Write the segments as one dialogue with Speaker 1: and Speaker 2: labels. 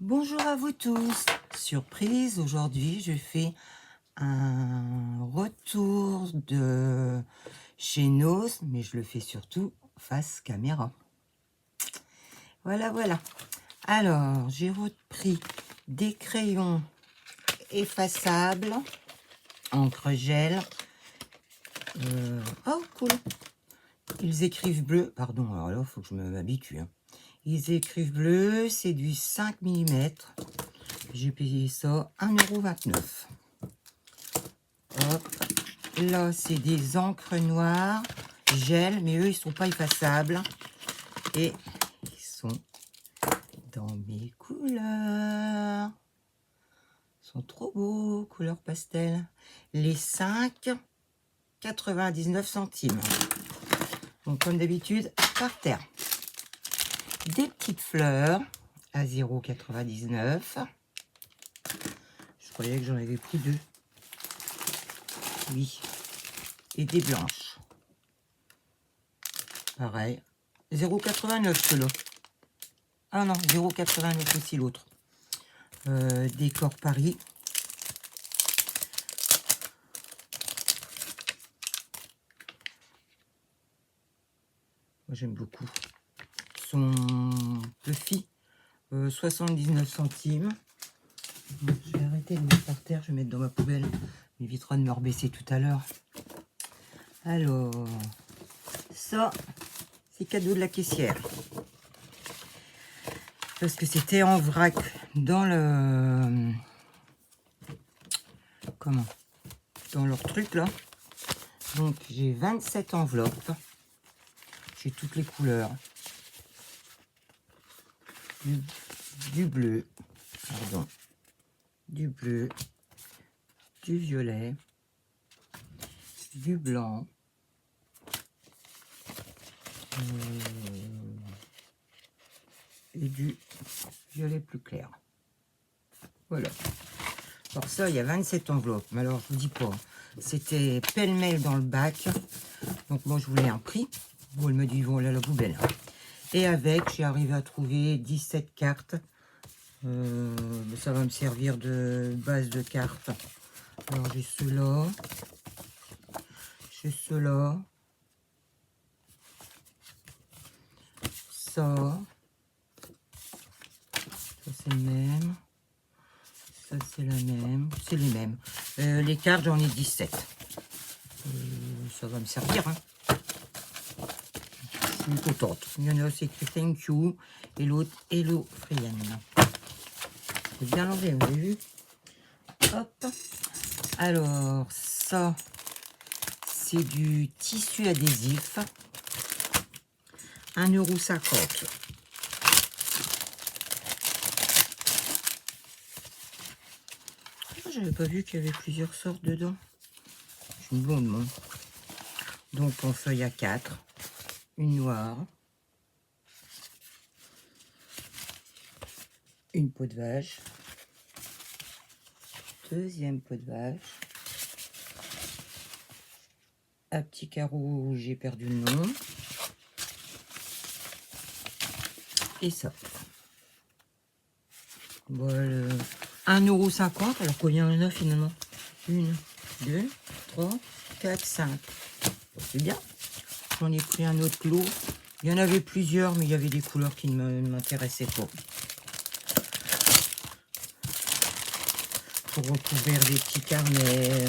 Speaker 1: Bonjour à vous tous. Surprise, aujourd'hui je fais un retour de chez Nose, mais je le fais surtout face caméra. Voilà. Alors, j'ai repris des crayons effaçables, encre gel. Oh, cool. Ils écrivent bleu. Pardon, alors là, il faut que je m'habitue. Ils écrivent bleu, c'est du 5 mm. J'ai payé ça 1,29 €. Hop. Là, c'est des encres noires, gel, mais eux, ils sont pas effaçables. Et ils sont dans mes couleurs. Ils sont trop beaux, couleur pastel. Les 5, 99 centimes. Donc, comme d'habitude, par terre. Des petites fleurs à 0,99 €. Je croyais que j'en avais pris 2. Oui. Et des blanches. Pareil. 0,89 ceux-là. Ah non, 0,89 aussi l'autre. Décor Paris. Moi j'aime beaucoup. Ils sont puffy. 79 centimes. Je vais arrêter de mettre par terre, je vais mettre dans ma poubelle. Il évitera de me rebaisser tout à l'heure. Alors, ça, c'est cadeau de la caissière. Parce que c'était en vrac dans le... Comment? Dans leur truc là. Donc j'ai 27 enveloppes. J'ai toutes les couleurs. Du bleu. Pardon. Du bleu. Du violet. Du blanc. Et du violet plus clair. Voilà. Alors ça, il y a 27 enveloppes. Mais alors, je vous dis pas. C'était pêle-mêle dans le bac. Donc moi, je voulais un prix. Bon, elle me dit, ils vont aller à la poubelle. Et avec, j'ai arrivé à trouver 17 cartes. Ça va me servir de base de cartes. Alors, j'ai ceux-là. J'ai ceux-là. Ça. Ça, c'est le même. Ça, c'est la même. C'est les mêmes. Les cartes, j'en ai 17. Ça va me servir. Hein. Je suis contente. Il y en a, c'est écrit Thank you. Et l'autre, Hello Frienne. C'est bien l'enlever, vous avez vu? Hop. Alors, ça, c'est du tissu adhésif. 1,50 €. J'avais pas vu qu'il y avait plusieurs sortes dedans. Je suis une blonde, moi. Donc en feuille à 4, une noire, une peau de vache, deuxième peau de vache, un petit carreau, j'ai perdu le nom, et ça. Voilà. 1,50 €, alors combien il y en a finalement? 1, 2, 3, 4, 5. C'est bien. J'en ai pris un autre lot. Il y en avait plusieurs, mais il y avait des couleurs qui ne m'intéressaient pas. Pour recouvrir des petits carnets,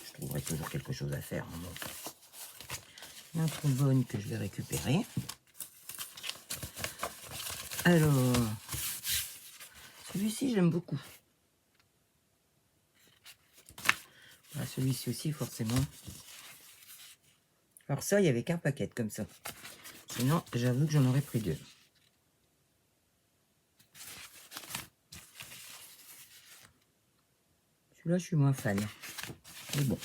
Speaker 1: je trouverai toujours quelque chose à faire. Un trombone que je vais récupérer. Alors, celui-ci, j'aime beaucoup. Voilà, celui-ci aussi, forcément. Alors ça, il n'y avait qu'un paquet comme ça. Sinon, j'avoue que j'en aurais pris 2. Celui-là, je suis moins fan. Mais bon,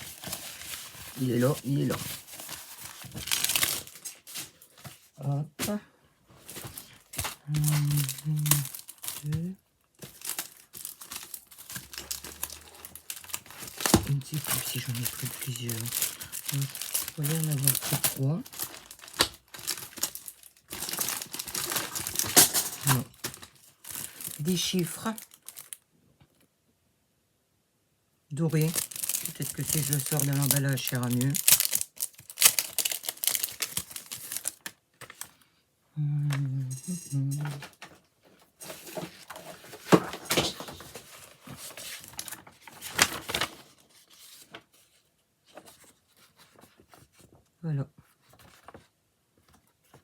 Speaker 1: il est là, il est là. Hop. 1, 2. Je ne sais plus si j'en ai pris plusieurs. Il faut en avoir pris 3. Non. des chiffres dorés. Peut-être que si je le sors de l'emballage, ça ira mieux. Voilà.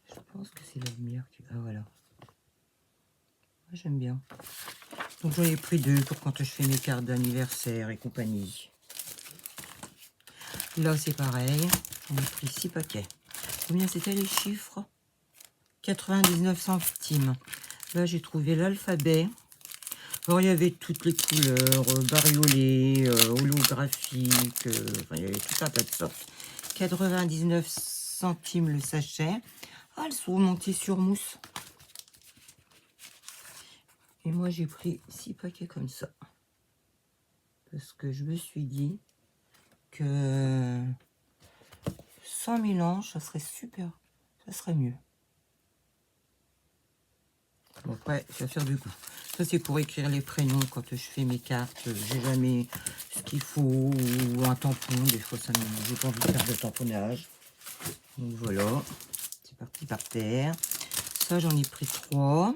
Speaker 1: Je pense que c'est la lumière qui... Ah voilà. J'aime bien. Donc j'en ai pris 2 pour quand je fais mes cartes d'anniversaire et compagnie. Là c'est pareil. On a pris 6 paquets. Combien c'était les chiffres? 99 centimes. Là j'ai trouvé l'alphabet. Alors il y avait toutes les couleurs, bariolées, holographiques, enfin il y avait tout un tas de sortes. 99 centimes le sachet. Ah, elles sont montées sur mousse. Et moi j'ai pris 6 paquets comme ça. Parce que je me suis dit que sans mélange, ça serait super. Ça serait mieux. Bon, après, ça va faire du goût. Ça, c'est pour écrire les prénoms quand je fais mes cartes. J'ai jamais ce qu'il faut, ou un tampon. Des fois, ça me... j'ai pas envie de faire de tamponnage. Donc voilà, c'est parti par terre. Ça, j'en ai pris 3.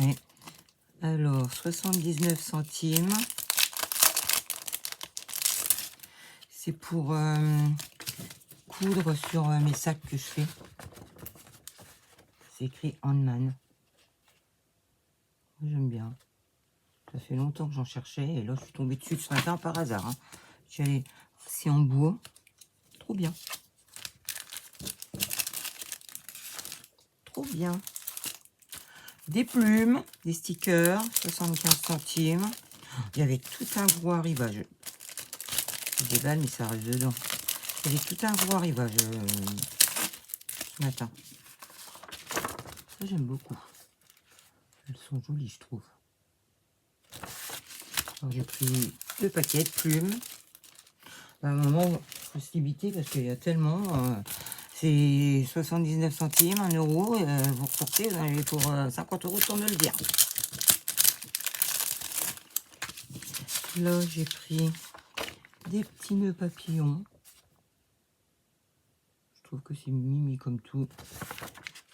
Speaker 1: Ouais. Alors, 79 centimes. C'est pour coudre sur mes sacs que je fais. C'est écrit Handman. J'aime bien. Ça fait longtemps que j'en cherchais et là je suis tombée dessus ce matin par hasard. Hein. C'est en bois. Trop bien. Trop bien. Des plumes, des stickers, 75 centimes. Il y avait tout un gros arrivage. Je déballe mais ça reste dedans. Il y avait tout un gros arrivage ce matin. Ça j'aime beaucoup. Elles sont jolies je trouve. J'ai pris 2 paquets de plumes. À un moment, il faut se limiter parce qu'il y a tellement. C'est 79 centimes, 1 euro. Vous ressortez, vous en avez pour 50 euros sans me le dire. Là, j'ai pris des petits nœuds papillons. Je trouve que c'est mimi comme tout.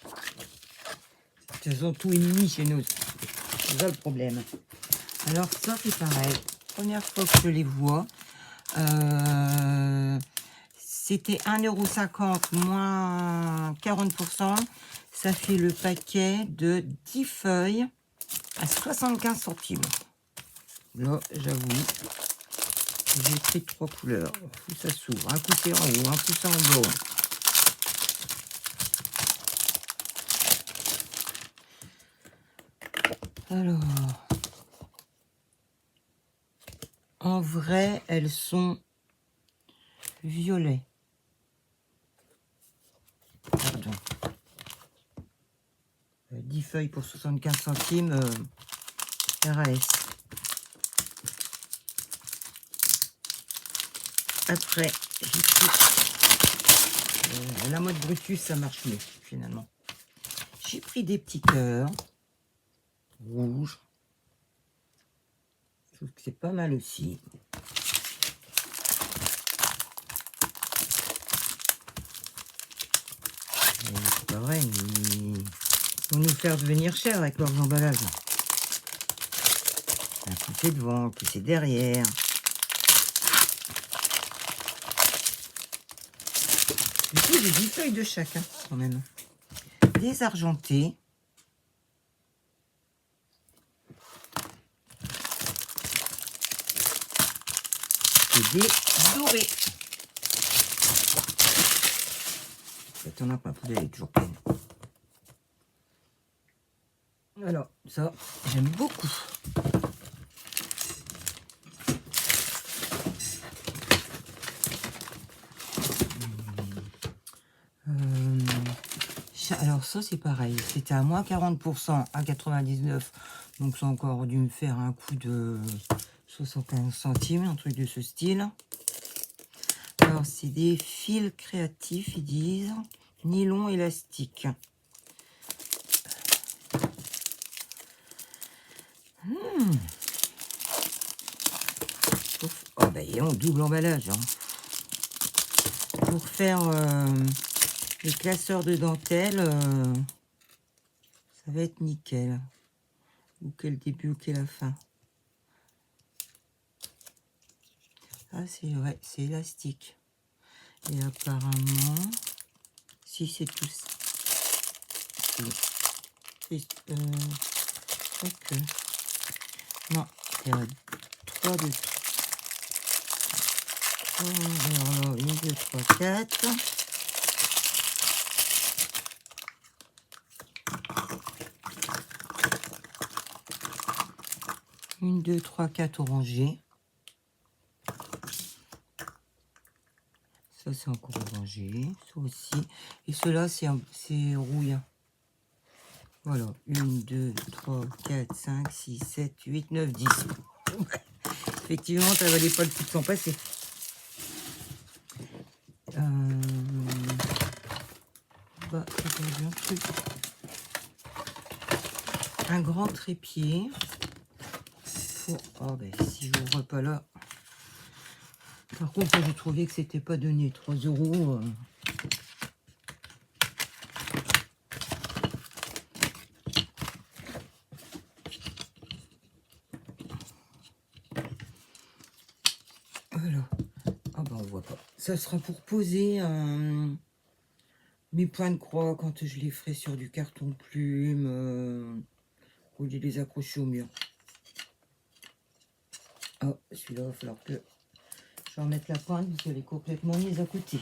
Speaker 1: De toute façon, tout est mimi chez nous. C'est ça le problème. Alors ça, c'est pareil. Première fois que je les vois. C'était 1,50 € moins 40%. Ça fait le paquet de 10 feuilles à 75 centimes. Là, j'avoue, j'ai pris 3 couleurs. Où ça s'ouvre. Un coup c'est en haut, un coup c'est en bas. Alors, en vrai, elles sont violet. Pardon. 10 feuilles pour 75 centimes. RAS. Après, j'ai pris la mode Brutus, ça marche mieux finalement. J'ai pris des petits cœurs rouges. Je trouve que c'est pas mal aussi. C'est pas vrai, ils vont nous faire devenir cher avec leurs emballages. Un coup c'est devant, un coup c'est derrière. Du coup, j'ai 10 feuilles de chacun, quand même. Des argentés. Et des dorés. Attends, ma poubelle est toujours pleine. Alors, ça, j'aime beaucoup. Alors ça c'est pareil, c'était à moins 40% à 99, donc ça a encore dû me faire un coup de 75 centimes, un truc de ce style. Alors c'est des fils créatifs, ils disent, nylon élastique. Oh bah et on double emballage. Hein. Pour faire les classeurs de dentelle, ça va être nickel. Ou quel début ou quelle la fin. Ah c'est vrai, c'est élastique. Et apparemment, si c'est tout ça. Ok. Non, il y a 3 de 3. Alors là, 1, 2, 3, 4. Une, 2, 3, 4 orangés. Ça, c'est encore orangé. Ça aussi. Et ceux-là, c'est rouille. Voilà. 1, 2, 3, 4, 5, 6, 7, 8, 9, 10. Effectivement, ça valait pas le coup de s'en passer. Bah, un truc. Un grand trépied. Pour... Oh, ben, si je n'ouvre pas là. Par contre, j'ai trouvé que c'était pas donné 3 €. Voilà. Ah ben on voit pas. Ça sera pour poser mes points de croix quand je les ferai sur du carton plume au lieu de les accrocher au mur. Oh, celui-là, il va falloir que je remette la pointe parce qu'elle est complètement mise à côté.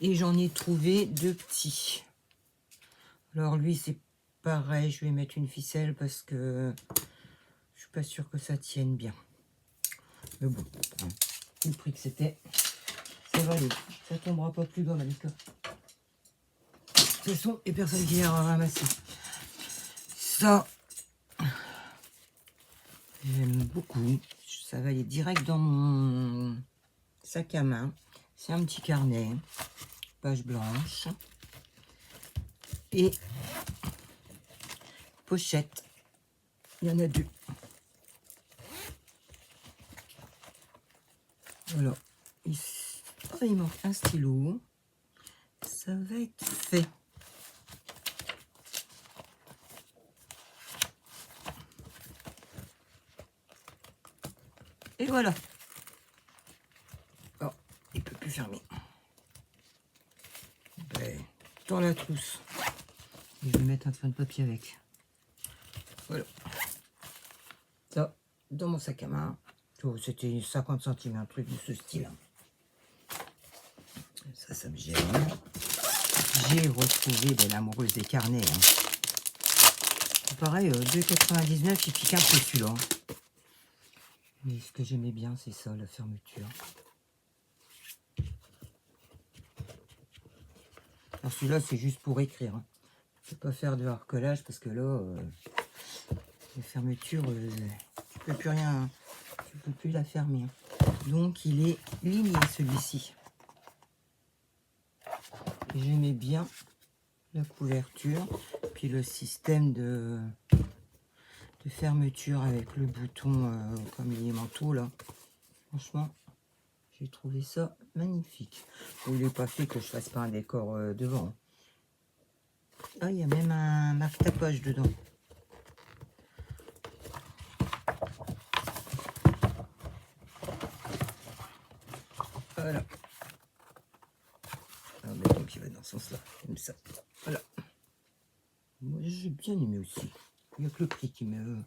Speaker 1: Et j'en ai trouvé 2 petits. Alors lui, c'est pareil, je vais mettre une ficelle parce que je suis pas sûre que ça tienne bien. Mais bon, hein, le prix que c'était, ça va aller. Ça tombera pas plus bas, Malika. De toute façon, il n'y a personne qui ira ramasser. Ça, j'aime beaucoup. Ça va aller direct dans mon sac à main. C'est un petit carnet, page blanche. Et pochette. Il y en a 2. Voilà. Il manque un stylo. Ça va être fait. Et voilà. Oh, il peut plus fermer. Ben, dans la trousse. Et je vais mettre un fin de papier avec. Voilà. Ça, dans mon sac à main. Oh, c'était 50 centimes, un truc de ce style. Ça me gêne. J'ai retrouvé l'amoureuse des carnets. Hein. Pareil, 2,99, il pique un peu celui-là. Mais ce que j'aimais bien, c'est ça, la fermeture. Alors celui-là, c'est juste pour écrire. Hein. Je ne peux pas faire de recollage parce que là, la fermeture, tu peux plus rien, hein. Tu peux plus la fermer. Hein. Donc il est ligné celui-ci. J'aimais bien la couverture, puis le système de fermeture avec le bouton comme les manteaux là. Franchement, j'ai trouvé ça magnifique. Il n'est pas fait que je fasse pas un décor devant. Ah, il y a même un marque-tapage dedans. Voilà. Ah, mais donc il va dans ce sens-là, comme ça. Voilà. Moi, j'ai bien aimé aussi. Il n'y a que le prix qui me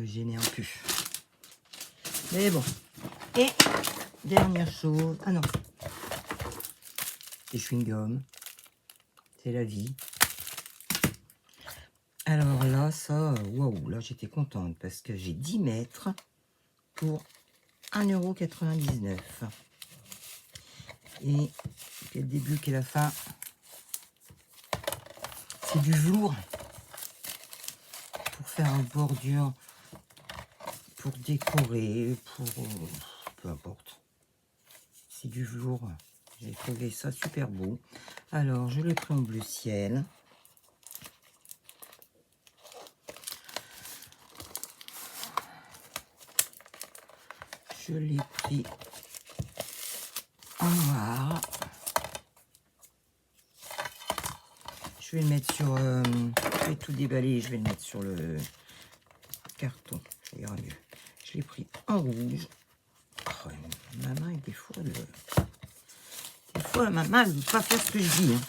Speaker 1: gênait un peu. Mais bon. Et dernière chose. Ah non. C'est chewing-gum. C'est la vie. Alors là, ça, waouh, là j'étais contente parce que j'ai 10 mètres pour 1,99 €. Et quel début, quelle la fin. C'est du velours pour faire une bordure, pour décorer, pour peu importe. C'est du velours. J'ai trouvé ça super beau. Alors je le prends en bleu ciel. je l'ai pris en noir. Je vais le mettre sur... je vais tout déballer et je vais le mettre sur le carton. Ça ira mieux. Je l'ai pris en rouge. Oh, ma main, des fois, ma main, elle ne veut pas faire ce que je dis. Hein.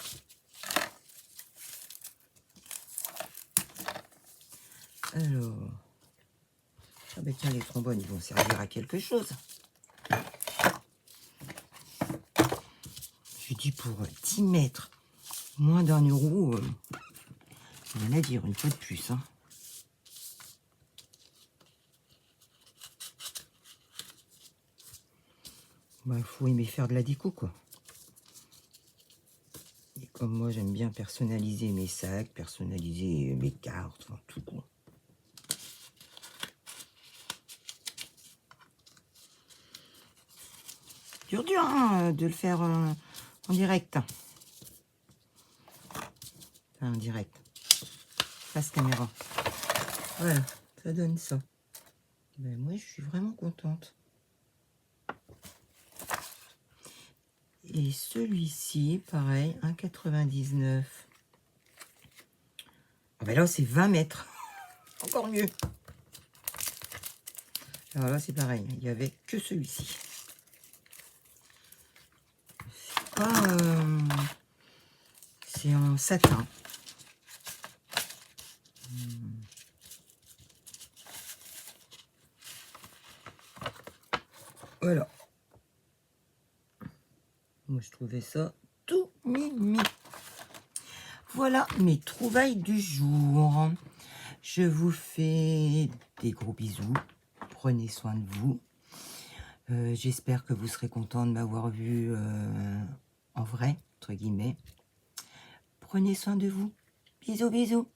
Speaker 1: Alors... Ah ben tiens, les trombones, ils vont servir à quelque chose. Je dis pour 10 mètres, moins d'1 €, rien à dire, une fois de plus. Hein. Bah, faut aimer faire de la déco, quoi. Et comme moi, j'aime bien personnaliser mes sacs, personnaliser mes cartes, enfin, tout, quoi. Dur, hein, de le faire en direct. Enfin, en direct. Face caméra. Voilà, ça donne ça. Ben, moi, je suis vraiment contente. Et celui-ci, pareil, 1,99 €. Ah ben là, c'est 20 mètres. Encore mieux. Alors là, c'est pareil. Il n'y avait que celui-ci. C'est en satin. Voilà. Moi, je trouvais ça tout mimi. Voilà mes trouvailles du jour. Je vous fais des gros bisous. Prenez soin de vous. J'espère que vous serez content de m'avoir vu en vrai, entre guillemets. Prenez soin de vous. Bisous, bisous.